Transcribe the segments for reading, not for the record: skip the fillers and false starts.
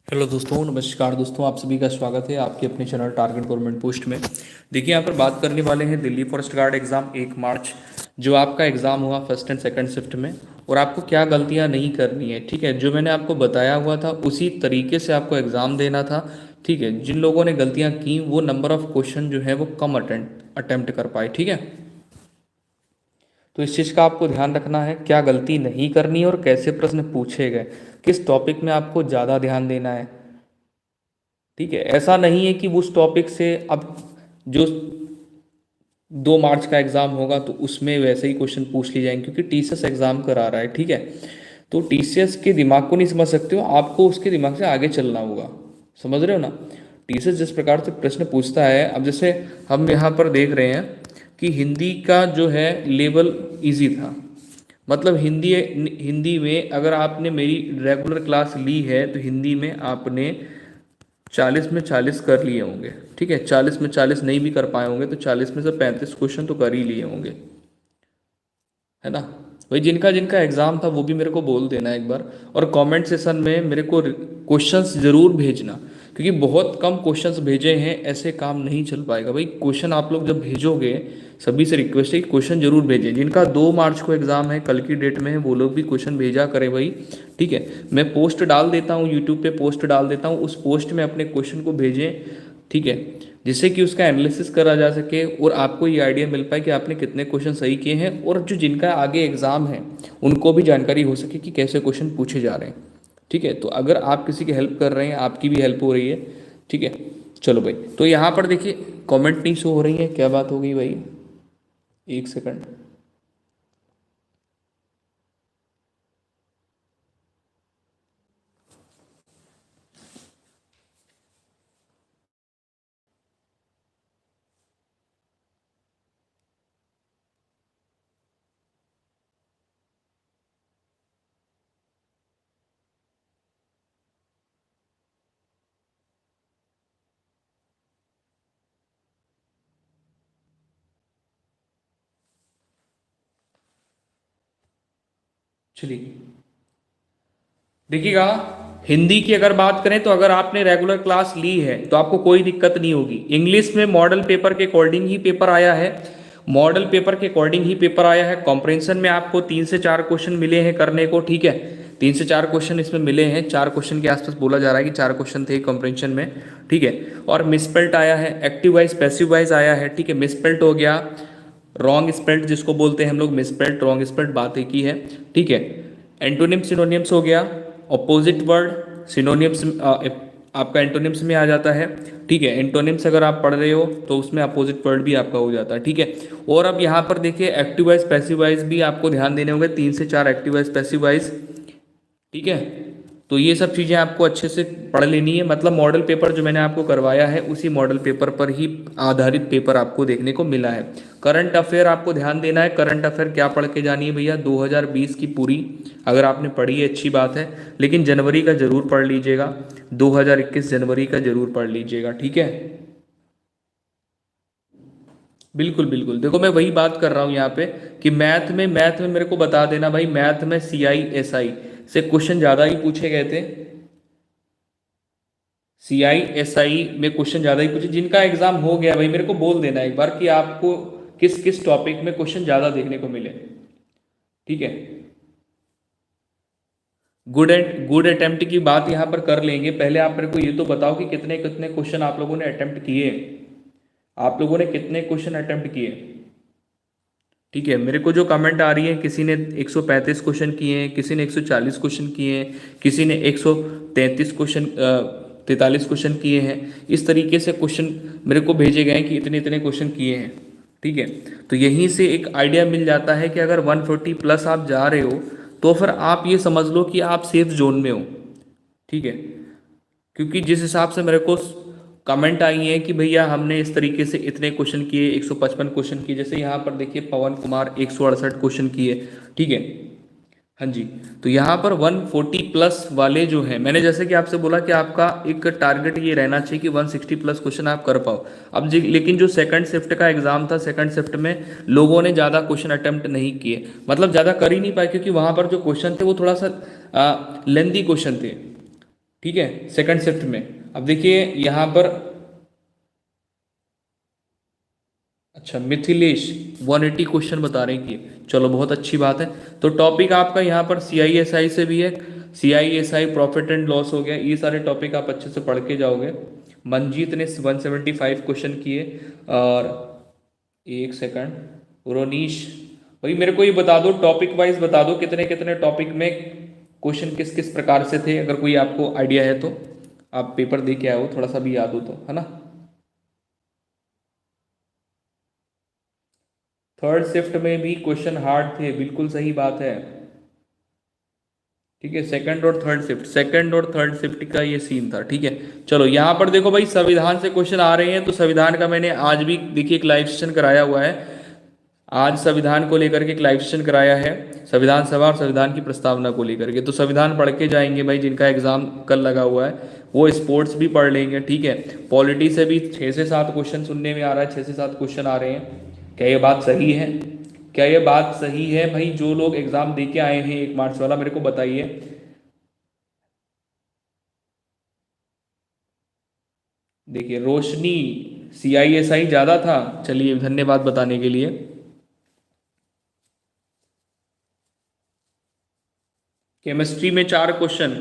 Hello दोस्तों, नमस्कार दोस्तों। आप सभी का स्वागत है आपके अपने चैनल टारगेट गवर्नमेंट पोस्ट में। देखिए, यहाँ पर बात करने वाले हैं दिल्ली फॉरेस्ट गार्ड एग्ज़ाम 1 मार्च, जो आपका एग्ज़ाम हुआ फर्स्ट एंड सेकंड शिफ्ट में। और आपको क्या गलतियाँ नहीं करनी है, ठीक है। जो मैंने आपको बताया हुआ था उसी तरीके से आपको एग्ज़ाम देना था, ठीक है। जिन लोगों ने गलतियाँ की वो नंबर ऑफ़ क्वेश्चन जो है वो कम अटेम्प्ट कर पाए, ठीक है। तो इस चीज़ का आपको ध्यान रखना है, क्या गलती नहीं करनी है और कैसे प्रश्न पूछे गए, किस टॉपिक में आपको ज़्यादा ध्यान देना है, ठीक है। ऐसा नहीं है कि उस टॉपिक से अब जो 2 मार्च का एग्ज़ाम होगा तो उसमें वैसे ही क्वेश्चन पूछ लिए जाएंगे, क्योंकि टीसीएस एग्ज़ाम करा रहा है, ठीक है। तो टीसीएस के दिमाग को नहीं समझ सकते हो, आपको उसके दिमाग से आगे चलना होगा। समझ रहे हो ना। टीसीएस जिस प्रकार से प्रश्न पूछता है, अब जैसे हम यहाँ पर देख रहे हैं कि हिंदी का जो है लेवल इजी था। मतलब हिंदी हिंदी में अगर आपने मेरी रेगुलर क्लास ली है तो हिंदी में आपने 40 में 40 कर लिए होंगे, ठीक है। 40 में 40 नहीं भी कर पाए होंगे तो 40 में से 35 क्वेश्चन तो कर ही लिए होंगे, है ना। भाई जिनका जिनका एग्ज़ाम था वो भी मेरे को बोल देना एक बार, और कमेंट सेशन में मेरे को क्वेश्चंस ज़रूर भेजना, क्योंकि बहुत कम क्वेश्चंस भेजे हैं, ऐसे काम नहीं चल पाएगा। भाई क्वेश्चन आप लोग जब भेजोगे, सभी से रिक्वेस्ट है कि क्वेश्चन जरूर भेजें। जिनका 2 मार्च को एग्ज़ाम है, कल की डेट में है, वो लोग भी क्वेश्चन भेजा करें भाई, ठीक है। मैं पोस्ट डाल देता हूँ, यूट्यूब पे पोस्ट डाल देता हूँ, उस पोस्ट में अपने क्वेश्चन को भेजें, ठीक है, जिससे कि उसका एनालिसिस करा जा सके और आपको ये आइडिया मिल पाए कि आपने कितने क्वेश्चन सही किए हैं, और जो जिनका आगे एग्ज़ाम है उनको भी जानकारी हो सके कि कैसे क्वेश्चन पूछे जा रहे हैं, ठीक है। तो अगर आप किसी की हेल्प कर रहे हैं, आपकी भी हेल्प हो रही है, ठीक है। चलो भाई, तो यहाँ पर देखिए कमेंट नहीं शो हो रही है, क्या बात हो गई भाई, एक सेकंड। चलिए देखिएगा, हिंदी की अगर बात करें तो अगर आपने रेगुलर क्लास ली है तो आपको कोई दिक्कत नहीं होगी। इंग्लिश में मॉडल पेपर के अकॉर्डिंग ही पेपर आया है, मॉडल पेपर के अकॉर्डिंग ही पेपर आया है। कॉम्प्रिहेंशन में आपको 3 से 4 क्वेश्चन मिले हैं करने को, ठीक है। 3 से 4 क्वेश्चन इसमें मिले हैं, 4 क्वेश्चन के आसपास बोला जा रहा है कि 4 क्वेश्चन थे कॉम्प्रिहेंशन में, ठीक है। और मिसपेल्ट आया है, एक्टिव वाइज पैसिव वाइज आया है, ठीक है। मिसपेल्ट हो गया, रॉन्ग स्पेल्ट जिसको बोलते हैं हम लोग, मिसपेल्ट रॉन्ग स्पेल्ट बात एक ही है, ठीक है। एंटोनिम सिनोनिम्स हो गया, अपोजिट वर्ड सिनोनिम्स आपका एंटोनिम्स में आ जाता है, ठीक है। एंटोनिम्स अगर आप पढ़ रहे हो तो उसमें अपोजिट वर्ड भी आपका हो जाता है, ठीक है। और अब यहाँ पर देखिए एक्टिव वाइज पैसिव वाइज भी आपको ध्यान देने होंगे, 3 से 4 एक्टिव वाइज पैसिव वाइज, ठीक है। तो ये सब चीज़ें आपको अच्छे से पढ़ लेनी है। मतलब मॉडल पेपर जो मैंने आपको करवाया है उसी मॉडल पेपर पर ही आधारित पेपर आपको देखने को मिला है। करंट अफेयर आपको ध्यान देना है, करंट अफेयर क्या पढ़ के जानी है भैया, 2020 की पूरी अगर आपने पढ़ी है अच्छी बात है, लेकिन जनवरी का जरूर पढ़ लीजिएगा, 2021 जनवरी का जरूर पढ़ लीजिएगा, ठीक है। बिल्कुल बिल्कुल, देखो मैं वही बात कर रहा हूँ यहाँ पे कि मैथ में मेरे को बता देना भाई, मैथ में CI SI से क्वेश्चन ज़्यादा ही पूछे गए थे। CI SI में क्वेश्चन ज़्यादा ही पूछे। जिनका एग्जाम हो गया भाई मेरे को बोल देना एक बार कि आपको किस किस टॉपिक में क्वेश्चन ज़्यादा देखने को मिले, ठीक है। गुड अटेम्प्ट की बात यहाँ पर कर लेंगे, पहले आप मेरे को ये तो बताओ कि कितने कितने क्वेश्चन आप लोगों ने अटेम्प्ट किए, आप लोगों ने कितने क्वेश्चन अटेम्प्ट किए, ठीक है। मेरे को जो कमेंट आ रही है, किसी ने 135 क्वेश्चन किए हैं, किसी ने 140 क्वेश्चन किए हैं, किसी ने 133 क्वेश्चन 43 क्वेश्चन किए हैं। इस तरीके से क्वेश्चन मेरे को भेजे गए हैं कि इतने इतने क्वेश्चन किए हैं, ठीक है। तो यहीं से एक आइडिया मिल जाता है कि अगर 140 प्लस आप जा रहे हो तो फिर आप ये समझ लो कि आप सेफ जोन में हो, ठीक है। क्योंकि जिस हिसाब से मेरे को कमेंट आई है कि भैया हमने इस तरीके से इतने क्वेश्चन किए, 155 क्वेश्चन किए, जैसे यहाँ पर देखिए पवन कुमार 168 क्वेश्चन किए, ठीक है। हाँ जी। तो यहाँ पर 140 प्लस वाले जो हैं, मैंने जैसे कि आपसे बोला कि आपका एक टारगेट ये रहना चाहिए कि 160 प्लस क्वेश्चन आप कर पाओ। अब जी लेकिन जो सेकंड शिफ्ट का एग्जाम था, सेकंड शिफ्ट में लोगों ने ज़्यादा क्वेश्चन अटेम्प्ट नहीं किए, मतलब ज़्यादा कर ही नहीं पाए, क्योंकि वहाँ पर जो क्वेश्चन थे वो थोड़ा सा लेंदी क्वेश्चन थे, ठीक है, सेकंड शिफ्ट में। अब देखिए यहाँ पर, अच्छा मिथिलेश 180 क्वेश्चन बता रहे हैं कि, चलो बहुत अच्छी बात है। तो टॉपिक आपका यहाँ पर CISI से भी है, CISI प्रॉफिट एंड लॉस हो गया, ये सारे टॉपिक आप अच्छे से पढ़ के जाओगे। मंजीत ने 175 क्वेश्चन किए। और एक सेकंड, रोनीश भाई मेरे को ये बता दो, टॉपिक वाइज बता दो कितने कितने टॉपिक में क्वेश्चन किस किस प्रकार से थे, अगर कोई आपको आइडिया है तो। आप पेपर दे के आए हो, थोड़ा सा भी याद हो तो, है ना। थर्ड शिफ्ट में भी क्वेश्चन हार्ड थे, बिल्कुल सही बात है। ठीक है, सेकंड और थर्ड शिफ्ट का ये सीन था। ठीक है, चलो यहाँ पर देखो भाई, संविधान से क्वेश्चन आ रहे हैं, तो संविधान का मैंने आज भी देखिए एक लाइव सेशन कराया हुआ है। आज संविधान को लेकर के एक लाइव सेशन कराया है, संविधान सभा और संविधान की प्रस्तावना को लेकर के। तो संविधान पढ़ के जाएंगे भाई, जिनका एग्जाम कल लगा हुआ है वो स्पोर्ट्स भी पढ़ लेंगे। ठीक है, पॉलिटी से भी 6 से 7 क्वेश्चन सुनने में आ रहा है, 6 से 7 क्वेश्चन आ रहे हैं। क्या ये बात सही है? क्या ये बात सही है भाई? जो लोग एग्जाम दे के आए हैं 1 मार्च वाला, मेरे को बताइए। देखिए रोशनी, CISI ज्यादा था, चलिए धन्यवाद बताने के लिए। केमिस्ट्री में 4 क्वेश्चन,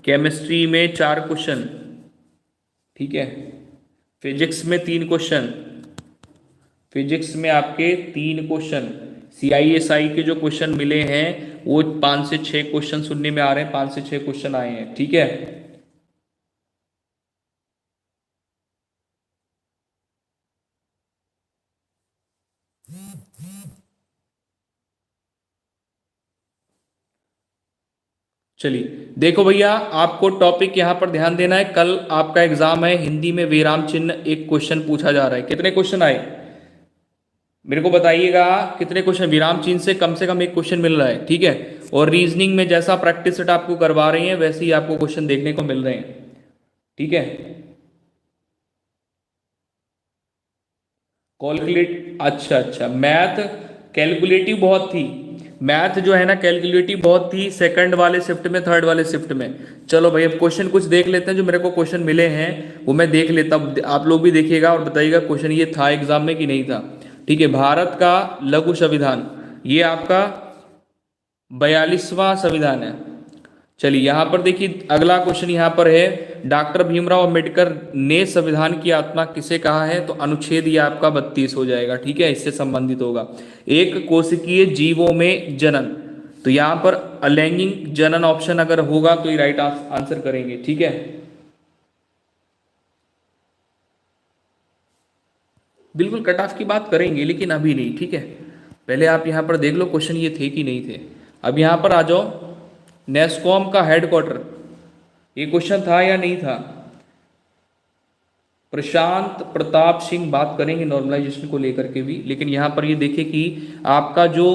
केमिस्ट्री में 4 क्वेश्चन। ठीक है, फिजिक्स में 3 क्वेश्चन, फिजिक्स में आपके 3 क्वेश्चन। CISI के जो क्वेश्चन मिले हैं वो 5 से 6 क्वेश्चन सुनने में आ रहे हैं, 5 से 6 क्वेश्चन आए हैं। ठीक है, चलिए देखो भैया, आपको टॉपिक यहां पर ध्यान देना है। कल आपका एग्जाम है, हिंदी में विराम चिन्ह एक क्वेश्चन पूछा जा रहा है। कितने क्वेश्चन आए मेरे को बताइएगा, कितने क्वेश्चन? विराम चिन्ह से कम एक क्वेश्चन मिल रहा है। ठीक है, और रीजनिंग में जैसा प्रैक्टिस सेट आपको करवा रही है वैसे ही आपको क्वेश्चन देखने को मिल रहे हैं। ठीक है, कैलकुलेट, अच्छा अच्छा, मैथ कैलकुलेटिव बहुत थी। मैथ जो है ना कैलकुलेटिव बहुत थी, सेकंड वाले शिफ्ट में, थर्ड वाले शिफ्ट में। चलो भाई अब क्वेश्चन कुछ देख लेते हैं, जो मेरे को क्वेश्चन मिले हैं वो मैं देख लेता हूँ, आप लोग भी देखिएगा और बताइएगा क्वेश्चन ये था एग्जाम में कि नहीं था। ठीक है, भारत का लघु संविधान, ये आपका 42वां संविधान है। चलिए यहाँ पर देखिए अगला क्वेश्चन यहाँ पर है, डॉक्टर भीमराव अंबेडकर ने संविधान की आत्मा किसे कहा है? तो अनुच्छेद ये आपका 32 हो जाएगा। ठीक है, इससे संबंधित होगा। एक कोशिकीय जीवों में जनन, तो यहाँ पर अलैंगिक जनन ऑप्शन अगर होगा तो ये राइट आंसर करेंगे। ठीक है, बिल्कुल कट ऑफ की बात करेंगे लेकिन अभी नहीं। ठीक है, पहले आप यहाँ पर देख लो क्वेश्चन ये थे कि नहीं थे। अब यहाँ पर आ जाओ, नेस्कॉम का हेडक्वार्टर, ये क्वेश्चन था या नहीं था? प्रशांत प्रताप सिंह बात करेंगे नॉर्मलाइजेशन को लेकर के भी, लेकिन यहाँ पर ये देखिए कि आपका जो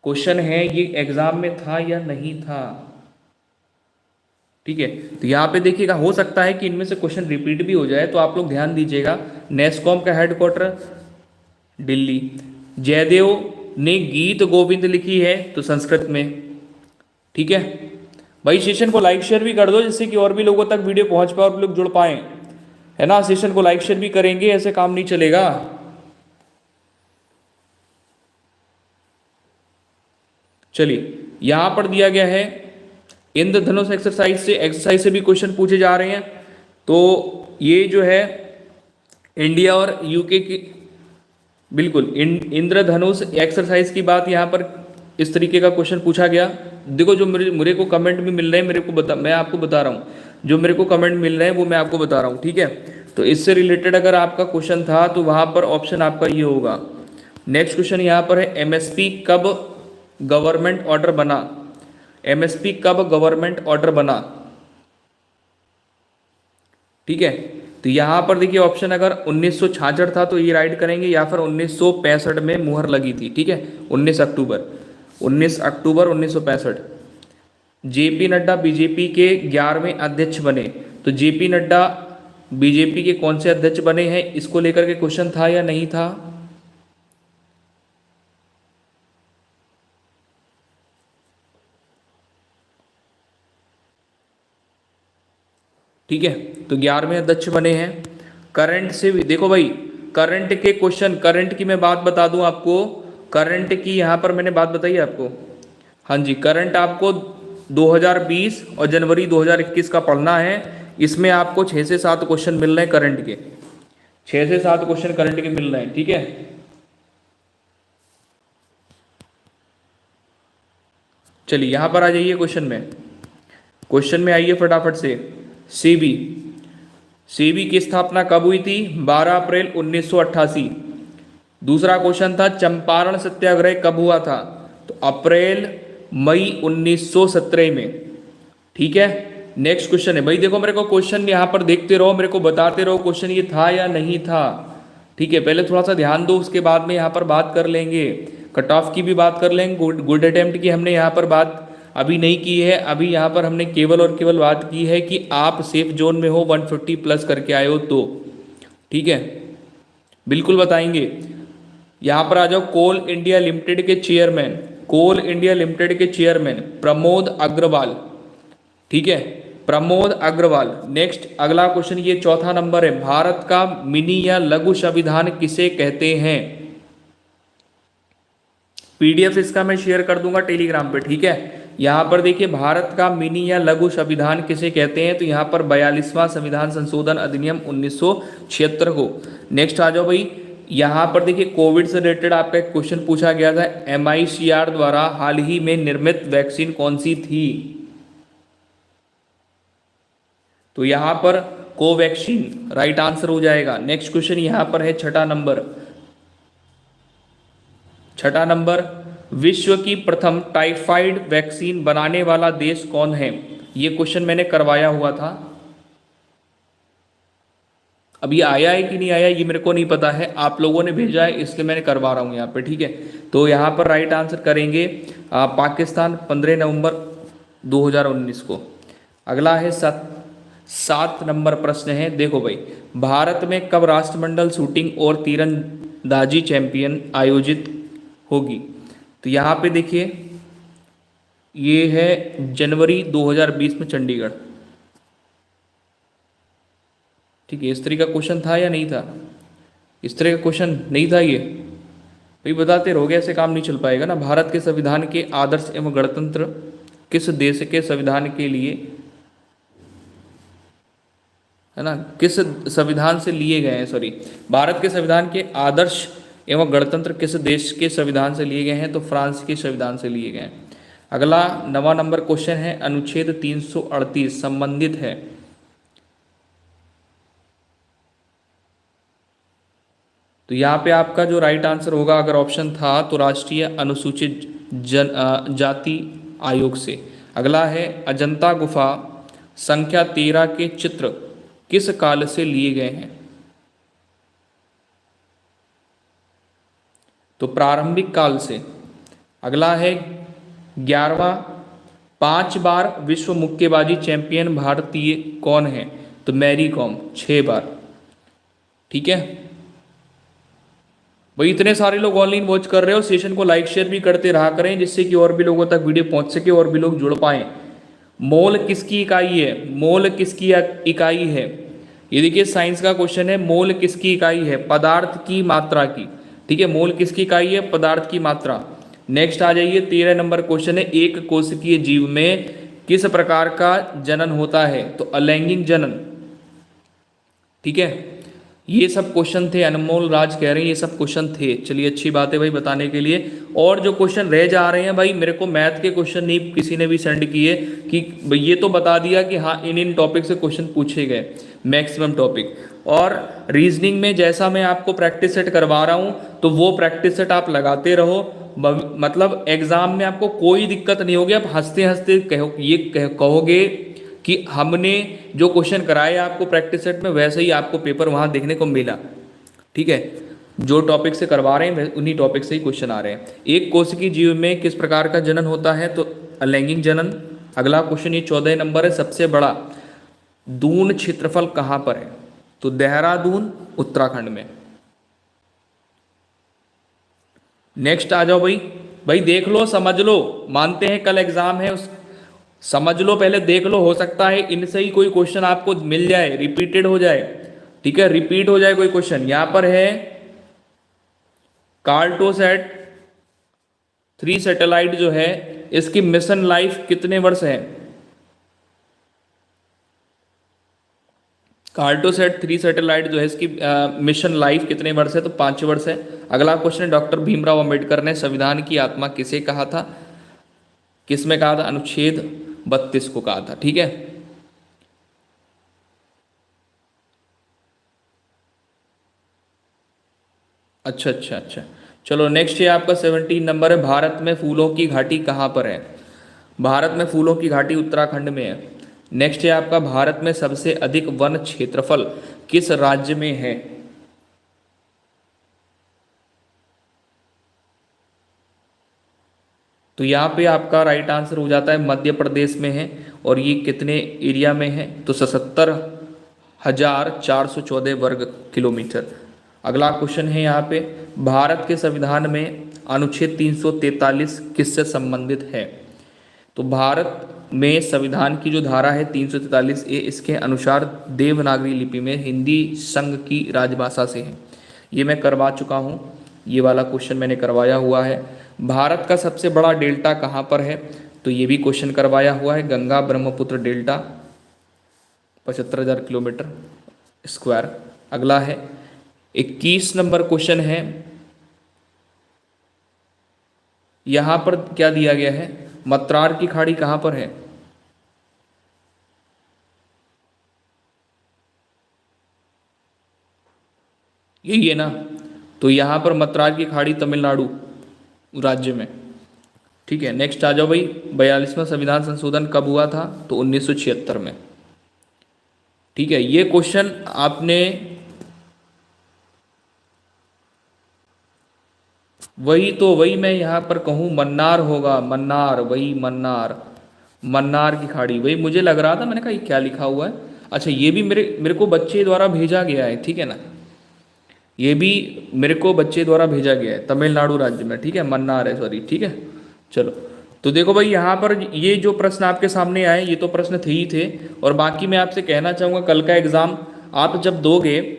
क्वेश्चन है ये एग्जाम में था या नहीं था। ठीक है, तो यहाँ पे देखिएगा हो सकता है कि इनमें से क्वेश्चन रिपीट भी हो जाए, तो आप लोग ध्यान दीजिएगा। नेस्कॉम का हेडक्वार्टर दिल्ली। जयदेव ने गीत गोविंद लिखी है, तो संस्कृत में। ठीक है भाई, सेशन को लाइक शेयर भी कर दो जिससे कि और भी लोगों तक वीडियो पहुंच पाए और लोग जुड़ पाए, है ना। सेशन को लाइक शेयर भी करेंगे, ऐसे काम नहीं चलेगा। चलिए यहां पर दिया गया है, इंद्रधनुष एक्सरसाइज से भी क्वेश्चन पूछे जा रहे हैं। तो ये जो है इंडिया और यूके की, बिल्कुल इंद्रधनुष एक्सरसाइज की बात यहाँ पर इस तरीके का क्वेश्चन पूछा गया। देखो जो मेरे मेरे को कमेंट में मिल रहे हैं, मेरे को मैं आपको बता रहा हूँ, जो मेरे को कमेंट मिल रहे हैं वो मैं आपको बता रहा हूँ। ठीक है, तो इससे रिलेटेड अगर आपका क्वेश्चन था तो वहाँ पर ऑप्शन आपका ये होगा। नेक्स्ट क्वेश्चन यहाँ पर है, एमएसपी कब गवर्नमेंट ऑर्डर बना? एमएसपी कब गवर्नमेंट ऑर्डर बना? ठीक है, तो यहां पर देखिए ऑप्शन अगर 1966 था तो ये राइट करेंगे, या फिर 1965 में मुहर लगी थी। ठीक है, 19 अक्टूबर, 19 अक्टूबर 1965। जेपी नड्डा बीजेपी के 11वें अध्यक्ष बने, तो जेपी नड्डा बीजेपी के कौन से अध्यक्ष बने हैं, इसको लेकर के क्वेश्चन था या नहीं था? ठीक है, तो 11वें अध्यक्ष बने हैं। करंट से भी देखो भाई, करंट के क्वेश्चन, करंट की मैं बात बता दूं आपको, करंट की यहाँ पर मैंने बात बताई आपको। हाँ जी, करंट आपको 2020 और जनवरी 2021 का पढ़ना है। इसमें आपको 6 से 7 क्वेश्चन मिल रहे हैं करंट के, 6 से 7 क्वेश्चन करंट के मिल रहे हैं, ठीक है। चलिए यहां पर आ जाइए क्वेश्चन में, क्वेश्चन में आइए फटाफट से। सीबी, सीबी की स्थापना कब हुई थी? 12 अप्रैल 1988। दूसरा क्वेश्चन था चंपारण सत्याग्रह कब हुआ था? तो अप्रैल मई 1917 में, ठीक है। नेक्स्ट क्वेश्चन है भाई, देखो मेरे को क्वेश्चन यहाँ पर देखते रहो, मेरे को बताते रहो क्वेश्चन ये था या नहीं था, ठीक है। पहले थोड़ा सा ध्यान दो, उसके बाद में यहाँ पर बात कर लेंगे, कट ऑफ की भी बात कर लेंगे, गुड अटेम्प्ट की हमने यहाँ पर बात अभी नहीं की है। अभी यहाँ पर हमने केवल और केवल बात की है कि आप सेफ जोन में हो, 150 प्लस करके आए हो तो, ठीक है, बिल्कुल बताएंगे। यहाँ पर आ जाओ, कोल इंडिया लिमिटेड के चेयरमैन, कोल इंडिया लिमिटेड के चेयरमैन प्रमोद अग्रवाल, ठीक है, प्रमोद अग्रवाल। नेक्स्ट अगला क्वेश्चन, ये चौथा नंबर है, भारत का मिनी या लघु संविधान किसे कहते हैं? पीडीएफ इसका मैं शेयर कर दूंगा टेलीग्राम पे, ठीक है। यहां पर देखिए, भारत का मिनी या लघु संविधान किसे कहते हैं? तो यहां पर 42वां संविधान संशोधन अधिनियम 1976 को। नेक्स्ट आ जाओ भाई, यहां पर देखिए कोविड से रिलेटेड आपका एक क्वेश्चन पूछा गया था, MICR द्वारा हाल ही में निर्मित वैक्सीन कौन सी थी? तो यहां पर कोवैक्सीन राइट आंसर हो जाएगा। नेक्स्ट क्वेश्चन यहां पर है छठा नंबर, छठा नंबर, विश्व की प्रथम टाइफाइड वैक्सीन बनाने वाला देश कौन है? ये क्वेश्चन मैंने करवाया हुआ था, अब ये आया है कि नहीं आया ये मेरे को नहीं पता है, आप लोगों ने भेजा है इसलिए मैंने करवा रहा हूँ यहाँ पे, ठीक है। तो यहाँ पर राइट आंसर करेंगे पाकिस्तान, 15 नवंबर 2019 को। अगला है 7 नंबर प्रश्न है, देखो भाई, भारत में कब राष्ट्रमंडल शूटिंग और तीरंदाजी चैंपियन आयोजित होगी? तो यहाँ पे देखिए, ये है जनवरी 2020 में चंडीगढ़, ठीक है। इस तरह का क्वेश्चन था या नहीं था? इस तरह का क्वेश्चन नहीं था ये, भाई बताते रहोगे, ऐसे काम नहीं चल पाएगा ना। भारत के संविधान के आदर्श एवं गणतंत्र किस देश के संविधान के लिए, है ना, किस संविधान से लिए गए हैं, सॉरी, भारत के संविधान के आदर्श एवं गणतंत्र किस देश के संविधान से लिए गए हैं? तो फ्रांस के संविधान से लिए गए हैं। अगला 9वां नंबर क्वेश्चन है, अनुच्छेद 338 संबंधित है, तो यहाँ पे आपका जो राइट आंसर होगा, अगर ऑप्शन था तो राष्ट्रीय अनुसूचित जाति आयोग से। अगला है, अजंता गुफा संख्या 13 के चित्र किस काल से लिए गए हैं? तो प्रारंभिक काल से। अगला है 11वां, 5 बार विश्व मुक्केबाजी चैंपियन भारतीय कौन है? तो मैरी कॉम 6 बार, ठीक है भाई। इतने सारे लोग ऑनलाइन वॉच कर रहे हो, सेशन को लाइक शेयर भी करते रहा करें, जिससे कि और भी लोगों तक वीडियो पहुंच सके और भी लोग जुड़ पाएं। मोल किसकी इकाई है? मोल किसकी इकाई है? ये देखिए साइंस का क्वेश्चन है, मोल किसकी इकाई है? पदार्थ की मात्रा की, ठीक है। मोल किसकी इकाई है? पदार्थ की मात्रा। नेक्स्ट आ जाइए, 13 नंबर क्वेश्चन है, एक कोशिकीय जीव में किस प्रकार का जनन होता है? तो अलैंगिक जनन, ठीक है। ये सब क्वेश्चन थे, अनमोल राज कह रहे हैं ये सब क्वेश्चन थे। चलिए अच्छी बात है भाई बताने के लिए। और जो क्वेश्चन रह जा रहे हैं भाई, मेरे को मैथ के क्वेश्चन नहीं किसी ने भी सेंड किए कि ये तो बता दिया कि हाँ इन टॉपिक से क्वेश्चन पूछे गए, मैक्सिमम टॉपिक। और रीजनिंग में जैसा मैं आपको प्रैक्टिस सेट करवा रहा हूँ, तो वो प्रैक्टिस सेट आप लगाते रहो, मतलब एग्जाम में आपको कोई दिक्कत नहीं होगी। आप हंसते हंसते कहोगे कि हमने जो क्वेश्चन कराए आपको प्रैक्टिस सेट में, वैसे ही आपको पेपर वहाँ देखने को मिला, ठीक है। जो टॉपिक से करवा रहे हैं उन्हीं टॉपिक से ही क्वेश्चन आ रहे हैं। एक कोशिकीय जीव में किस प्रकार का जनन होता है? तो अलैंगिक जनन। अगला क्वेश्चन ये 14 नंबर है, सबसे बड़ा दून क्षेत्रफल कहाँ पर है? तो देहरादून उत्तराखंड में। नेक्स्ट आ जाओ भाई, भाई देख लो समझ लो, मानते हैं कल एग्जाम है, समझ लो, पहले देख लो, हो सकता है इनसे ही कोई क्वेश्चन आपको मिल जाए, रिपीटेड हो जाए। ठीक है, रिपीट हो जाए कोई क्वेश्चन। यहां पर है कार्टोसैट 3 सैटेलाइट जो है, इसकी मिशन लाइफ कितने वर्ष है? कार्टोसैट 3 सैटेलाइट जो है, इसकी मिशन लाइफ कितने वर्ष है? तो 5 वर्ष है। अगला क्वेश्चन है, डॉक्टर भीमराव अंबेडकर ने संविधान की आत्मा किसे कहा था? किसमें कहा था? अनुच्छेद 32 को कहा था। ठीक है, अच्छा अच्छा अच्छा। चलो नेक्स्ट है आपका 17 नंबर है, भारत में फूलों की घाटी कहाँ पर है? भारत में फूलों की घाटी उत्तराखंड में है। नेक्स्ट है आपका, भारत में सबसे अधिक वन क्षेत्रफल किस राज्य में है? तो यहाँ पे आपका राइट आंसर हो जाता है मध्य प्रदेश में है। और ये कितने एरिया में है? तो 77,414 वर्ग किलोमीटर। अगला क्वेश्चन है यहाँ पे, भारत के संविधान में अनुच्छेद 343 किससे संबंधित है? तो भारत में संविधान की जो धारा है 343 ए, इसके अनुसार देवनागरी लिपि में हिंदी संघ की राजभाषा से है। ये मैं करवा चुका हूँ, ये वाला क्वेश्चन मैंने करवाया हुआ है। भारत का सबसे बड़ा डेल्टा कहाँ पर है? तो ये भी क्वेश्चन करवाया हुआ है, Ganga Brahmaputra delta 75,000 kilometre square. अगला है 21 नंबर क्वेश्चन है, यहां पर क्या दिया गया है? मत्रार की खाड़ी कहां पर है? यही है ना? तो यहां पर मत्रार की खाड़ी तमिलनाडु राज्य में। ठीक है, नेक्स्ट आ जाओ भाई, 42वां संविधान संशोधन कब हुआ था? तो 1976 में। ठीक है, ये क्वेश्चन आपने वही मैं यहां पर कहूं, मन्नार होगा, मन्नार, वही मन्नार, मन्नार की खाड़ी। वही मुझे लग रहा था, मैंने कहा ये क्या लिखा हुआ है। अच्छा, ये भी मेरे मेरे को बच्चे द्वारा भेजा गया है। ठीक है ना, ये भी मेरे को बच्चे द्वारा भेजा गया है, तमिलनाडु राज्य में। ठीक है, मन्नार है, सॉरी। ठीक है, चलो। तो देखो भाई, यहाँ पर ये जो प्रश्न आपके सामने आए, ये तो प्रश्न थे ही थे। और बाकी मैं आपसे कहना चाहूँगा, कल का एग्ज़ाम आप जब दोगे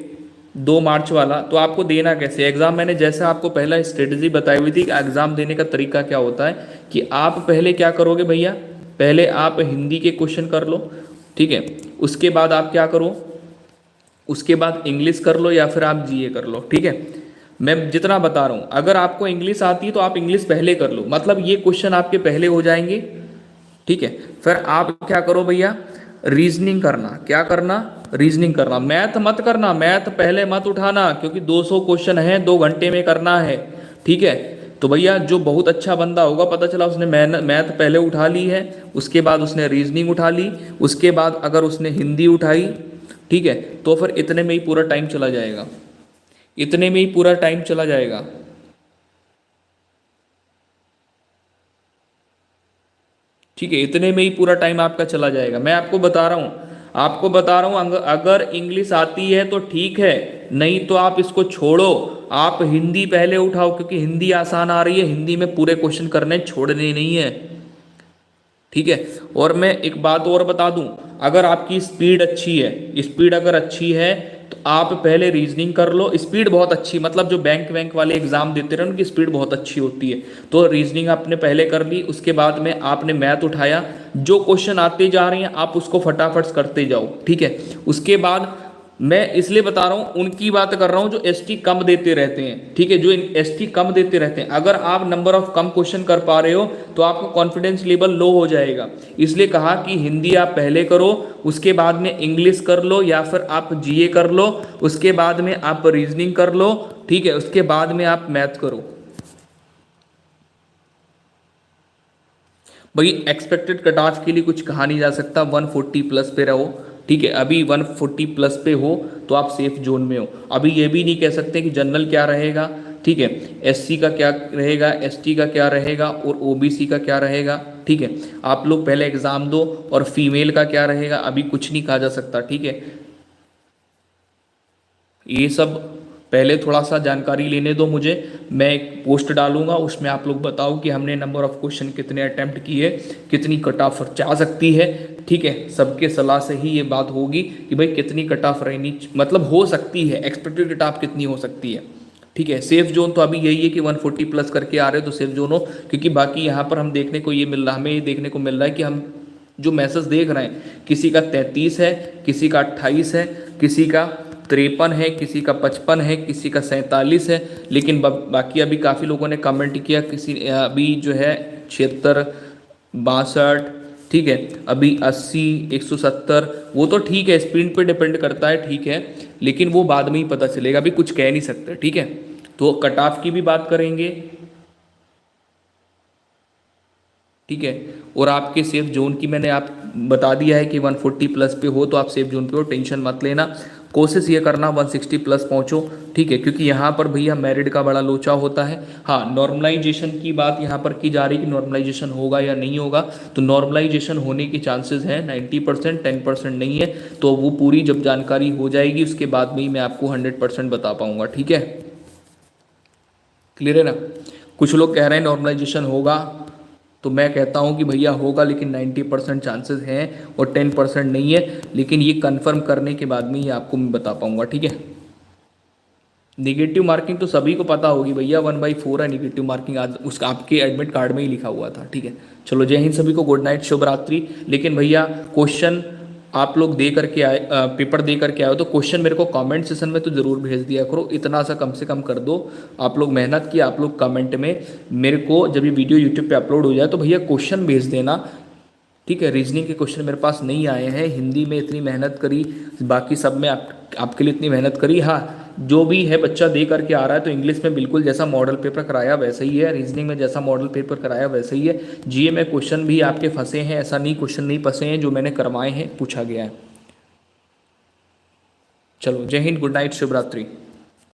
2 मार्च वाला, तो आपको देना कैसे एग्ज़ाम? मैंने जैसा आपको पहला स्ट्रेटजी बताई हुई थी कि एग्ज़ाम देने का तरीका क्या होता है, कि आप पहले क्या करोगे भैया, पहले आप हिंदी के क्वेश्चन कर लो। ठीक है, उसके बाद आप क्या करो, उसके बाद इंग्लिश कर लो, या फिर आप जीए कर लो। ठीक है, मैं जितना बता रहा हूँ, अगर आपको इंग्लिश आती है तो आप इंग्लिश पहले कर लो, मतलब ये क्वेश्चन आपके पहले हो जाएंगे। ठीक है, फिर आप क्या करो भैया, रीजनिंग करना। क्या करना? रीजनिंग करना। मैथ मत करना, मैथ पहले मत उठाना, क्योंकि 200 क्वेश्चन है, 2 घंटे में करना है। ठीक है, तो भैया जो बहुत अच्छा बंदा होगा, पता चला उसने मैथ पहले उठा ली है, उसके बाद उसने रीजनिंग उठा ली, उसके बाद अगर उसने हिंदी उठाई, ठीक है, तो फिर इतने में ही पूरा टाइम चला जाएगा, इतने में ही पूरा टाइम चला जाएगा। ठीक है, इतने में ही पूरा टाइम आपका चला जाएगा। मैं आपको बता रहा हूँ, आपको बता रहा हूँ, अगर इंग्लिश आती है तो ठीक है, नहीं तो आप इसको छोड़ो, आप हिंदी पहले उठाओ, क्योंकि हिंदी आसान आ रही है, हिंदी में पूरे क्वेश्चन करने, छोड़ने नहीं है। ठीक है, और मैं एक बात और बता दूं, अगर आपकी स्पीड अच्छी है, स्पीड अगर अच्छी है, तो आप पहले रीजनिंग कर लो। स्पीड बहुत अच्छी, मतलब जो बैंक वैंक वाले एग्जाम देते रहे, उनकी स्पीड बहुत अच्छी होती है। तो रीजनिंग आपने पहले कर ली, उसके बाद में आपने मैथ उठाया, जो क्वेश्चन आते जा रहे हैं आप उसको फटाफट करते जाओ। ठीक है, उसके बाद मैं इसलिए बता रहा हूं, उनकी बात कर रहा हूं जो एसटी कम देते रहते हैं। ठीक है, जो एसटी कम देते रहते हैं, अगर आप नंबर ऑफ कम क्वेश्चन कर पा रहे हो तो आपका कॉन्फिडेंस लेवल लो हो जाएगा। इसलिए कहा कि हिंदी आप पहले करो, उसके बाद में इंग्लिश कर लो, या फिर आप जीए कर लो, उसके बाद में आप रीजनिंग कर लो। ठीक है, उसके बाद में आप मैथ करो। भाई एक्सपेक्टेड कट ऑफ के लिए कुछ कहा नहीं जा सकता, 140 प्लस पे रहो। ठीक है, अभी 140 प्लस पे हो तो आप सेफ जोन में हो। अभी ये भी नहीं कह सकते कि जनरल क्या रहेगा, ठीक है, एससी का क्या रहेगा, एसटी का क्या रहेगा, और ओबीसी का क्या रहेगा। ठीक है, आप लोग पहले एग्जाम दो, और फीमेल का क्या रहेगा अभी कुछ नहीं कहा जा सकता। ठीक है, ये सब पहले थोड़ा सा जानकारी लेने दो मुझे, मैं एक पोस्ट डालूंगा, उसमें आप लोग बताओ कि हमने नंबर ऑफ क्वेश्चन कितने अटेम्प्ट किए, कितनी कट ऑफ जा सकती है। ठीक है, सबके सलाह से ही ये बात होगी कि भाई कितनी कट ऑफ रहनी, मतलब हो सकती है, एक्सपेक्टेड कट ऑफ कितनी हो सकती है। ठीक है, सेफ जोन तो अभी यही है कि 140 प्लस करके आ रहे हो तो सेफ जोन हो, क्योंकि बाकी यहाँ पर हम देखने को ये मिल रहा, हमें ये देखने को मिल रहा है कि हम जो मैसेज देख रहे हैं, किसी का 33 है, किसी का 28 है, किसी का 53 है, किसी का 55 है, किसी का 47 है, लेकिन बाकी अभी काफ़ी लोगों ने कमेंट किया, किसी अभी जो है 76, 62, ठीक है, अभी 80, 170, वो तो ठीक है, स्पीड पे डिपेंड करता है, ठीक है, लेकिन वो बाद में ही पता चलेगा, अभी कुछ कह नहीं सकते। ठीक है, तो कट ऑफ की भी बात करेंगे। ठीक है, और आपके सेफ जोन की मैंने आप बता दिया है कि 140 प्लस पे हो तो आप सेफ जोन पे हो, टेंशन मत लेना, कोशिश ये करना 160 प्लस पहुंचो। ठीक है, क्योंकि यहाँ पर भैया मेरिट का बड़ा लोचा होता है। हाँ, नॉर्मलाइजेशन की बात यहाँ पर की जा रही है कि नॉर्मलाइजेशन होगा या नहीं होगा, तो नॉर्मलाइजेशन होने की चांसेस हैं 90%, 10% नहीं है, तो वो पूरी जब जानकारी हो जाएगी उसके बाद में ही मैं आपको 100% बता पाऊंगा। ठीक है, क्लियर है ना। कुछ लोग कह रहे हैं नॉर्मलाइजेशन होगा, तो मैं कहता हूं कि भैया होगा, लेकिन 90% चांसेस हैं और 10% नहीं है, लेकिन ये कंफर्म करने के बाद में ही आपको मैं बता पाऊंगा। ठीक है, नेगेटिव मार्किंग तो सभी को पता होगी भैया, 1/4 है नेगेटिव मार्किंग, आज उसका आपके एडमिट कार्ड में ही लिखा हुआ था। ठीक है, चलो जय हिंद सभी को, गुड नाइट, शुभ रात्रि। लेकिन भैया क्वेश्चन आप लोग दे करके आए, पेपर दे करके आए हो, तो क्वेश्चन मेरे को कमेंट सेशन में तो ज़रूर भेज दिया करो, इतना सा कम से कम कर दो। आप लोग मेहनत किए, आप लोग कमेंट में मेरे को जब ये वीडियो यूट्यूब पे अपलोड हो जाए तो भैया क्वेश्चन भेज देना। ठीक है, रीजनिंग के क्वेश्चन मेरे पास नहीं आए हैं, हिंदी में इतनी मेहनत करी, बाकी सब में आपके लिए इतनी मेहनत करी। हाँ, जो भी है बच्चा दे करके आ रहा है, तो इंग्लिश में बिल्कुल जैसा मॉडल पेपर कराया वैसे ही है, रीजनिंग में जैसा मॉडल पेपर कराया वैसे ही है, जीए में क्वेश्चन भी आपके फंसे हैं, ऐसा नहीं क्वेश्चन नहीं फंसे हैं, जो मैंने करवाए हैं पूछा गया है। चलो जय हिंद, गुड नाइट, शुभ रात्रि।